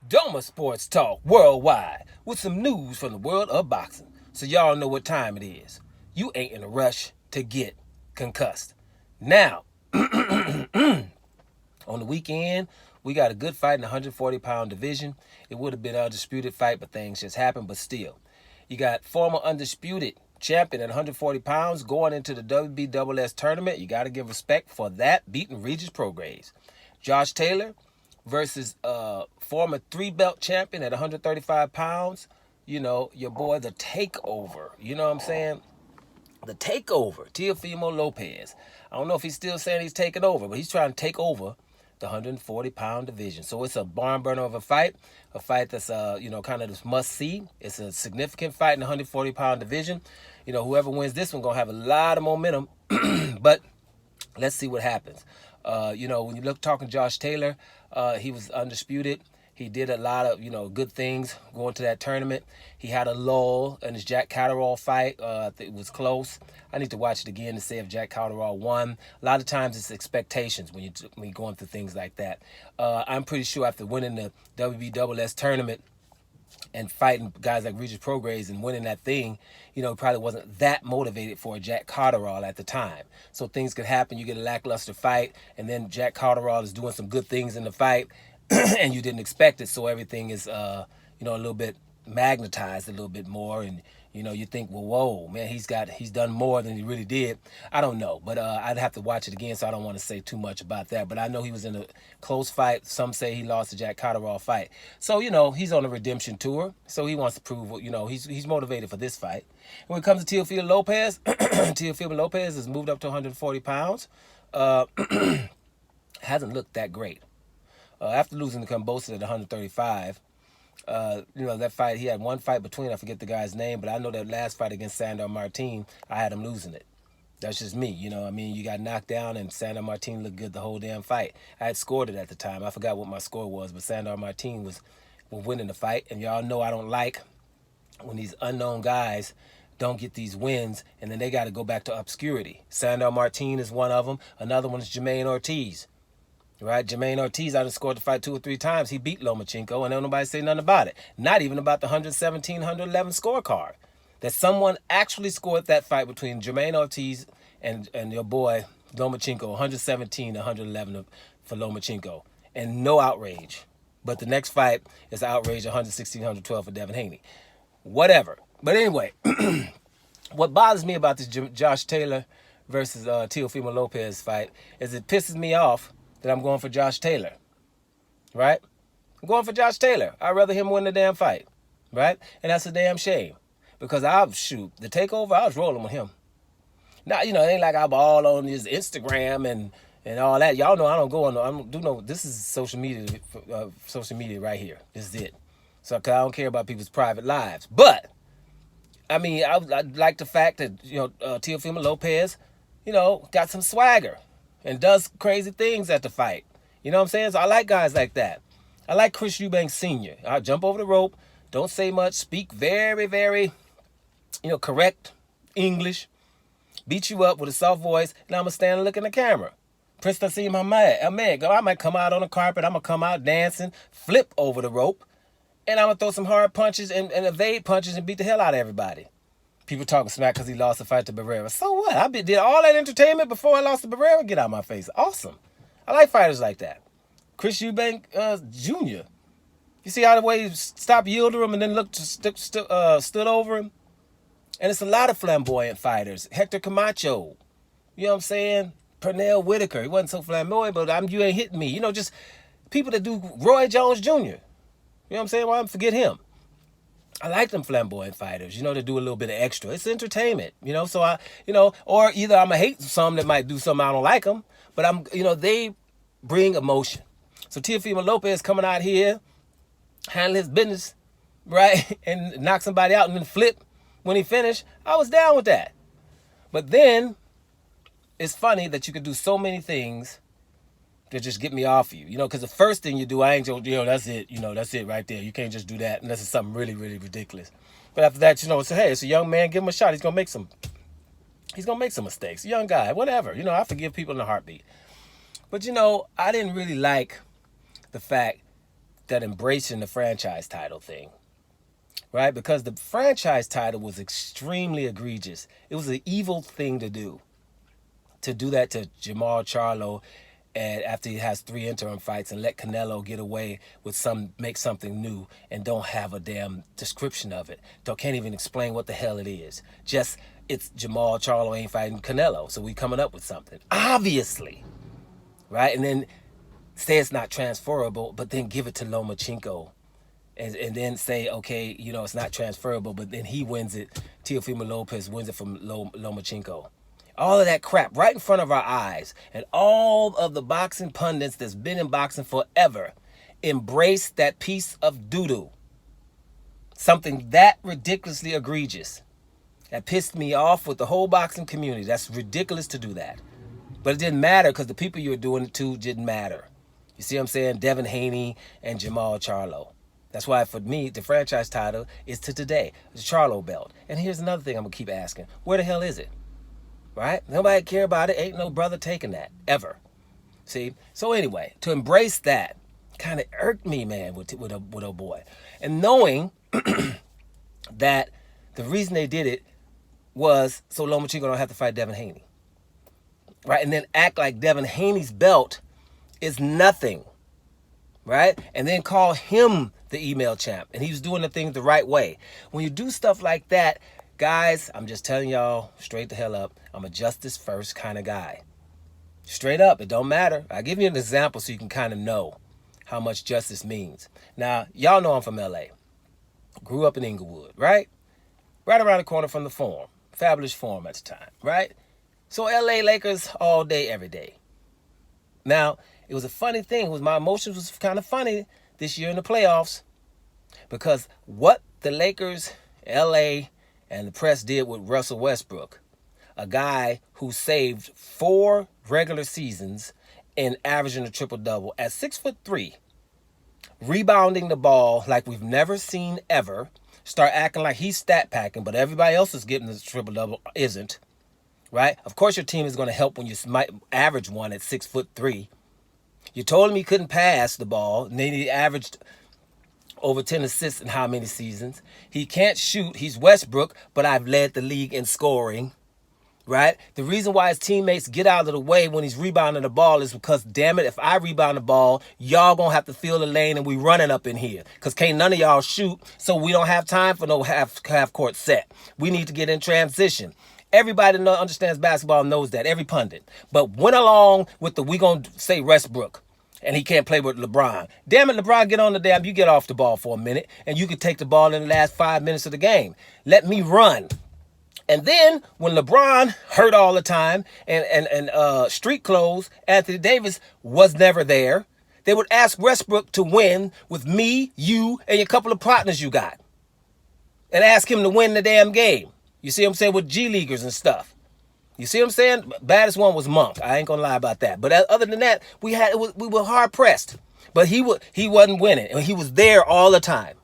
Doma Sports Talk worldwide with some news from the world of boxing. So y'all know what time it is. You ain't in a rush to get concussed. Now, on the weekend, we got a good fight in the 140-pound division. It would have been an undisputed fight, but things just happened. But still, you got former undisputed champion at 140 pounds going into the WBSS tournament. You got to give respect for that, beating Regis Prograis. Josh Taylor versus former three-belt champion at 135 pounds. You know, your boy, the Takeover. You know what I'm saying? The Takeover, Teofimo Lopez. I don't know if he's still saying he's taking over, but he's trying to take over the 140-pound division. So it's a barn burner of a fight that's, kind of this must-see. It's a significant fight in the 140-pound division. You know, whoever wins this one going to have a lot of momentum, but let's see what happens. When you look talking Josh Taylor, he was undisputed. He did a lot of, good things going to that tournament. He had a lull in his Jack Catterall fight. It was close. I need to watch it again to see if Jack Catterall won. A lot of times it's expectations when you're going through things like that. I'm pretty sure after winning the WBSS tournament and fighting guys like Regis Prograis and winning that thing, probably wasn't that motivated for a Jack Catterall at the time. So things could happen. You get a lackluster fight, and then Jack Catterall is doing some good things in the fight, and you didn't expect it, so everything is, a little bit magnetized a little bit more, and you think, well, whoa, man, he's done more than he really did. I don't know, but I'd have to watch it again, so I don't want to say too much about that. But I know he was in a close fight. Some say he lost the Jack Catterall fight, so he's on a redemption tour, so he wants to prove, he's motivated for this fight. And when it comes to Teofimo Lopez, Teofimo Lopez has moved up to 140 pounds. Hasn't looked that great. After losing to Kambosos at 135, that fight, he had one fight between, I forget the guy's name, but I know that last fight against Sandor Martin, I had him losing it. That's just me, you got knocked down and Sandor Martin looked good the whole damn fight. I had scored it at the time. I forgot what my score was, but Sandor Martin was winning the fight, and y'all know I don't like when these unknown guys don't get these wins, and then they got to go back to obscurity. Sandor Martin is one of them. Another one is Jermaine Ortiz. Right, Jermaine Ortiz, I done scored the fight 2 or 3 times. He beat Lomachenko, and don't nobody say nothing about it. Not even about the 117, 111 scorecard. That someone actually scored that fight between Jermaine Ortiz and your boy Lomachenko, 117 to 111 for Lomachenko, and no outrage. But the next fight is outrage, 116, 112 for Devin Haney. Whatever. But anyway, what bothers me about this Josh Taylor versus Teofimo Lopez fight is it pisses me off that I'm going for Josh Taylor, right? I'm going for Josh Taylor. I'd rather him win the damn fight, right? And that's a damn shame because the Takeover, I was rolling with him. Now, it ain't like I'm all on his Instagram and all that. Y'all know I don't go on, I don't do no, this is social media right here. This is it. So, cause I don't care about people's private lives. But, I like the fact that, Teofimo Lopez, got some swagger and does crazy things at the fight. You know what I'm saying? So I like guys like that. I like Chris Eubanks Sr. I jump over the rope, don't say much, speak very, very, correct English, beat you up with a soft voice, and I'm going to stand and look in the camera. Prince Nassim Hamed, I might come out on the carpet, I'm going to come out dancing, flip over the rope, and I'm going to throw some hard punches and evade punches and beat the hell out of everybody. People talking smack because he lost the fight to Barrera. So what? I did all that entertainment before I lost to Barrera. Get out of my face. Awesome. I like fighters like that. Chris Eubank Jr. You see how the way he stopped yielding him and then stood over him? And it's a lot of flamboyant fighters. Hector Camacho. You know what I'm saying? Pernell Whitaker. He wasn't so flamboyant, but you ain't hitting me. Just people that do Roy Jones Jr. You know what I'm saying? Why forget him? I like them flamboyant fighters, to do a little bit of extra. It's entertainment, so or either I'm going to hate some that might do something I don't like them, but they bring emotion. So Teofimo Lopez coming out here, handling his business, right, and knock somebody out and then flip when he finished, I was down with that. But then, it's funny that you could do so many things to just get me off of you, because the first thing you do, I ain't that's it, that's it right there. You can't just do that unless it's something really, really ridiculous. But after that, it's a young man, give him a shot. He's gonna make some mistakes. A young guy, whatever. I forgive people in a heartbeat. But I didn't really like the fact that embracing the franchise title thing, right? Because the franchise title was extremely egregious. It was an evil thing to do that to Jamal Charlo, and after he has 3 interim fights, and let Canelo get away with make something new and don't have a damn description of it. Can't even explain what the hell it is. Just, it's Jamal Charlo ain't fighting Canelo, so we coming up with something. Obviously, right? And then say it's not transferable, but then give it to Lomachenko. And then say, okay, you know, it's not transferable, but then he wins it. Teofimo Lopez wins it from Lomachenko. All of that crap right in front of our eyes. And all of the boxing pundits that's been in boxing forever embrace that piece of doo-doo. Something that ridiculously egregious. That pissed me off with the whole boxing community. That's ridiculous to do that. But it didn't matter because the people you were doing it to didn't matter. You see what I'm saying? Devin Haney and Jamal Charlo. That's why for me, the franchise title is to today. The Charlo belt. And here's another thing I'm going to keep asking. Where the hell is it? Right? Nobody care about it. Ain't no brother taking that. Ever. See? So anyway, to embrace that kind of irked me, man, with a boy. And knowing that the reason they did it was so Lomachenko don't have to fight Devin Haney. Right? And then act like Devin Haney's belt is nothing. Right? And then call him the email champ. And he was doing the things the right way. When you do stuff like that, guys, I'm just telling y'all straight the hell up, I'm a justice first kind of guy. Straight up, it don't matter. I'll give you an example so you can kind of know how much justice means. Now, y'all know I'm from LA. Grew up in Inglewood, right? Right around the corner from the Forum. Fabulous Forum at the time, right? So LA Lakers all day, every day. Now, it was a funny thing. My emotions was kind of funny this year in the playoffs because what the Lakers, LA, and the press did with Russell Westbrook, a guy who saved 4 regular seasons and averaging a triple-double at 6'3", rebounding the ball like we've never seen ever, start acting like he's stat packing, but everybody else is getting the triple-double isn't, right? Of course your team is going to help when you might average one at 6'3". You told him he couldn't pass the ball, and then he averaged over 10 assists in how many seasons? He can't shoot. He's Westbrook, but I've led the league in scoring, right? The reason why his teammates get out of the way when he's rebounding the ball is because, damn it, if I rebound the ball, y'all gonna have to fill the lane and we running up in here because can't none of y'all shoot, so we don't have time for no half-court set. We need to get in transition. Everybody understands basketball knows that, every pundit. But went along with we gonna say Westbrook. And he can't play with LeBron. Damn it, LeBron, get on the damn. You get off the ball for a minute, and you can take the ball in the last 5 minutes of the game. Let me run. And then when LeBron hurt all the time and street clothes, Anthony Davis was never there, they would ask Westbrook to win with me, you, and a couple of partners you got. And ask him to win the damn game. You see what I'm saying? With G Leaguers and stuff. You see what I'm saying? Baddest one was Monk. I ain't gonna lie about that. But other than that, we were hard pressed. But he wasn't winning, and he was there all the time.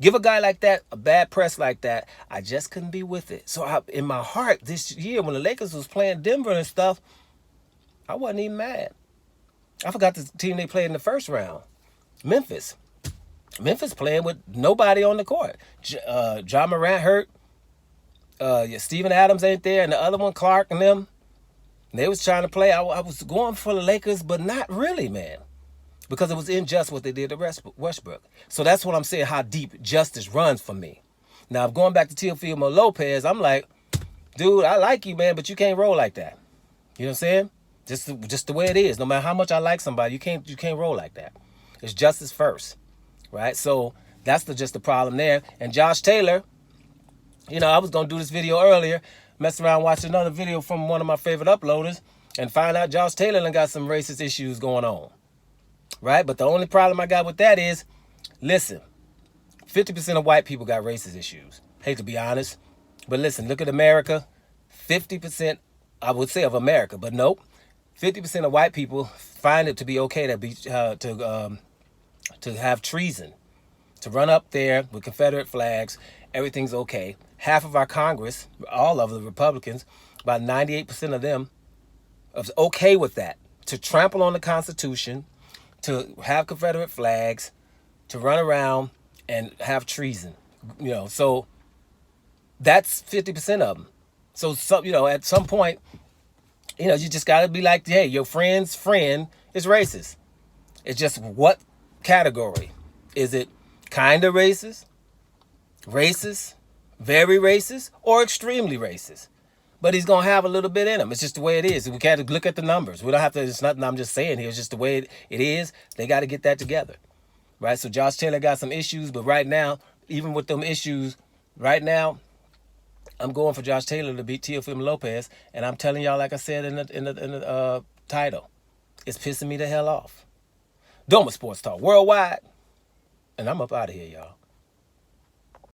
Give a guy like that a bad press like that, I just couldn't be with it. So in my heart this year, when the Lakers was playing Denver and stuff, I wasn't even mad. I forgot the team they played in the first round, Memphis. Memphis playing with nobody on the court. John Morant hurt. Steven Adams ain't there, and the other one, Clark, and them, they was trying to play. I was going for the Lakers, but not really, man, because it was unjust what they did to Westbrook. So that's what I'm saying, how deep justice runs for me. Now, going back to Teofimo Lopez, I'm like, dude, I like you, man, but you can't roll like that. You know what I'm saying? Just the way it is. No matter how much I like somebody, you can't roll like that. It's justice first, right? So that's just the problem there. And Josh Taylor, you know, I was going to do this video earlier, mess around, watch another video from one of my favorite uploaders, and find out Josh Taylor done got some racist issues going on, right? But the only problem I got with that is, listen, 50% of white people got racist issues. Hate to be honest, but listen, look at America. 50%, I would say, of America, but nope. 50% of white people find it to be okay to have treason, to run up there with Confederate flags. Everything's okay. Half of our Congress, all of the Republicans, about 98% of them, is okay with that. To trample on the Constitution, to have Confederate flags, to run around and have treason. So that's 50% of them. So at some point, you just got to be like, hey, your friend's friend is racist. It's just what category? Is it kind of racist, very racist, or extremely racist? But he's going to have a little bit in him. It's just the way it is. We got to look at the numbers. We don't have to, it's nothing I'm just saying here. It's just the way it is. They got to get that together. Right? So Josh Taylor got some issues, but right now, even with them issues, right now, I'm going for Josh Taylor to beat Teofimo Lopez, and I'm telling y'all, like I said in the title, it's pissing me the hell off. Doma Sports Talk Worldwide, and I'm up out of here, y'all.